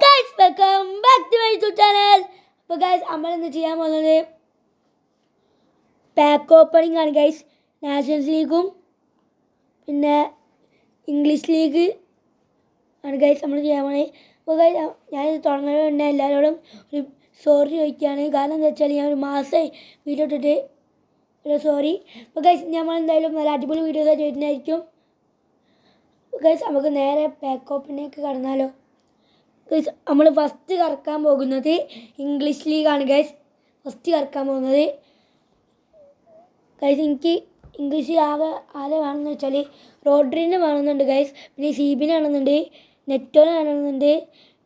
guys, welcome back to my YouTube channel. അപ്പോൾ guys നമ്മൾ ഇന്ന് ചെയ്യാൻ പോകുന്നത് പാക്ക് ഓപ്പണിംഗ് ആണ് ഗൈസ്. നാഷണൽസ് ലീഗും പിന്നെ ഇംഗ്ലീഷ് ലീഗ് ആണ് ഗൈസ് നമ്മൾ ചെയ്യാൻ പോകുന്നത്. അപ്പോൾ ഗൈസ് ഞാനിത് തുടങ്ങുന്നതിന് മുന്നേ എല്ലാവരോടും ഒരു സോറി ചോദിക്കുകയാണ്. കാരണം എന്താ വെച്ചാൽ ഞാൻ ഒരു മാസമായി വീഡിയോ ഇട്ടിട്ട് ഒരു സോറി. അപ്പോൾ ഗൈസ് നമ്മൾ എന്തായാലും നല്ല അടിപൊളി വീഡിയോസ് ചെയ്തിട്ടുണ്ടായിരിക്കും. ഗൈസ് നമുക്ക് നേരെ പാക്ക് ഓപ്പണിലേക്ക് കടന്നാലോ. ഗൈസ് നമ്മൾ ഫസ്റ്റ് കറക്കാൻ പോകുന്നത് ഇംഗ്ലീഷ് ലീഗാണ് ഗൈസ്. ഫസ്റ്റ് കറക്കാൻ പോകുന്നത് ഗൈസ് എനിക്ക് ഇംഗ്ലീഷ് ആകെ ആരെ വേണമെന്ന് വെച്ചാൽ റോഡ്രിനെ വേണമെന്നുണ്ട് ഗൈസ്, പിന്നെ സീബിനെ വേണമെന്നുണ്ട്, നെറ്റോനെ വേണമെന്നുണ്ട്,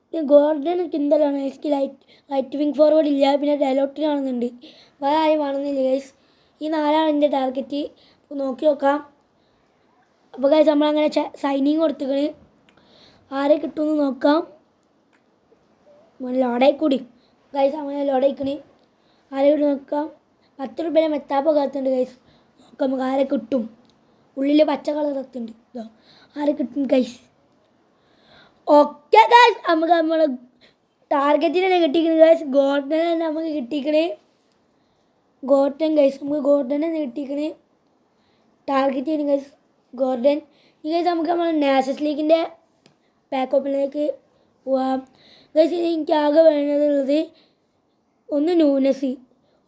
പിന്നെ ഗോർഡൻ കിന്തലാണ് എനിക്ക് റൈറ്റ് വിങ് ഫോർവേഡ് ഇല്ല, പിന്നെ ഡെലോട്ടിന് വേണമെന്നുണ്ട്. വേറെ ആരും വേണമെന്നില്ല ഗൈസ്. ഈ നാലാണ് എൻ്റെ ടാർഗറ്റ്. നോക്കി നോക്കാം. അപ്പോൾ ഗൈസ് നമ്മളങ്ങനെ സൈനിങ് കൊടുത്തിക്കണ്. ആരെ കിട്ടുമെന്ന് നോക്കാം. ലോഡായി കൂടി ഗൈസ് അങ്ങനെ ലോഡായിക്കണ്. ആരെ കിട്ടും നോക്കാം. 10 രൂപയുടെ മെത്താപ്പ് കാത്തുണ്ട് ഗൈസ്. നോക്കാം നമുക്ക് ആരെ കിട്ടും. ഉള്ളിൽ പച്ച കളർ എത്തുന്നുണ്ട്. ഇതോ ആരെ കിട്ടും ഗൈസ്. ഓക്കെ ഗൈസ് നമുക്ക് നമ്മൾ ടാർഗറ്റിനാണ് കിട്ടിയിരിക്കുന്നത് ഗൈസ്. ഗോൾഡനാണ് നമുക്ക് കിട്ടിയിരിക്കണേ. ഗോൾഡൻ ഗൈസ് നമുക്ക് ഗോൾഡനാണ് കിട്ടിയിരിക്കണേ. ടാർഗറ്റ് ചെയ്യുന്നു ഗൈസ് ഗോൾഡൻ. ഈ ഗൈസ് നമുക്ക് നമ്മൾ നാഷണൽസ് ലീഗിൻ്റെ പാക്ക് ഓപ്പണിലേക്ക് പോവാം ഗൈസ്. എനിക്ക് ആകെ വേണ്ടതുള്ളത് ഒന്ന് നൂനസ്,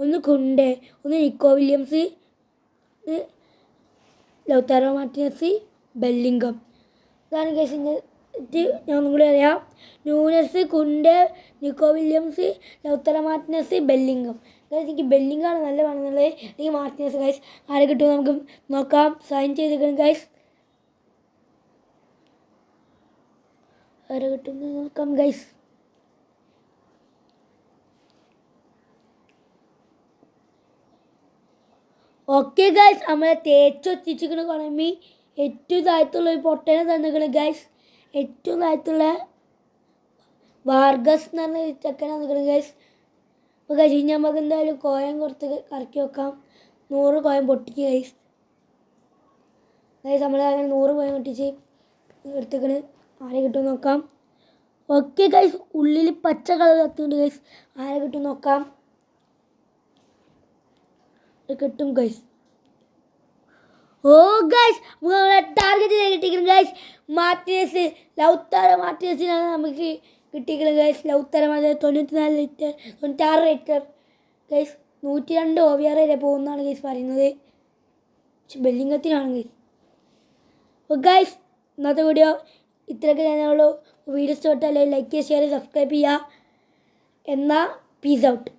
ഒന്ന് കുണ്ടെ, ഒന്ന് Nico Williams, Lautaro Martinez, Bellingham. ഇതാണ് ഗൈസ്. ഞാൻ ഒന്നും കൂടി അറിയാം. Nunez, Kounde, Nico Williams, Lautaro Martinez, Bellingham. Guys എനിക്ക് ബെല്ലിംഗാണ് നല്ല വേണമെന്നുള്ളത്. എനിക്ക് മാർട്ടിനസ് ഗൈസ്. ആരെ കിട്ടും നമുക്ക് നോക്കാം. സൈൻ ചെയ്തിരിക്കണം ഗൈസ്. ആരെ കിട്ടുമെന്ന് നോക്കാം ഗൈസ്. ഓക്കെ ഗൈസ് നമ്മളെ തേച്ചൊത്തിച്ചിരിക്കണ കൊളമ്പി ഏറ്റവും താഴത്തുള്ള ഒരു പൊട്ടനെ തന്നിരിക്കണം ഗൈസ്. ഏറ്റവും താഴത്തുള്ള വാർഗസ് എന്ന് പറഞ്ഞ ചെക്കനെ തന്നിരിക്കണം ഗൈസ്. അപ്പോൾ ഗൈസ് ഇനി നമുക്ക് എന്തായാലും കോയം കൊടുത്ത് കറക്കി വെക്കാം. 100 കോയം പൊട്ടിക്ക് ഗൈസ്. ഗൈസ് നമ്മൾ അങ്ങനെ 100 കോയം പൊട്ടിച്ച് എടുത്തിക്കണ്. ആരെ കിട്ടും നോക്കാം. ഓക്കെ ഗൈസ് ഉള്ളിൽ പച്ച കളർ കത്തുന്നുണ്ട് ഗൈസ്. ആരെ കിട്ടും നോക്കാം. കിട്ടും ഗൈസ്. ഓ ഗൈസ് നമ്മളെ ടാർഗറ്റ് കിട്ടിയിരിക്കുന്നത് ഗൈസ്. മാർട്ടിനസ്, ലൗതാരോ മാർട്ടിനസിനാണ് നമുക്ക് കിട്ടിയിരിക്കുന്നത് guys. Lautaro Martinez 94 litre 96 litre guys. 102 OVR വരെ പോകുന്നതാണ് ഗൈസ് പറയുന്നത്. ബെല്ലിംഗത്തിനാണ് ഗൈസ്. അപ്പോൾ ഗൈസ് ഇന്നത്തെ വീഡിയോ ഇത്രയൊക്കെ ഞാനുള്ളൂ. വീഡിയോ ഇഷ്ടപ്പെട്ടാൽ ലൈക്ക് ചെയ്യുക, ഷെയർ, സബ്സ്ക്രൈബ് ചെയ്യുക. എന്നാൽ പീസ് ഔട്ട്.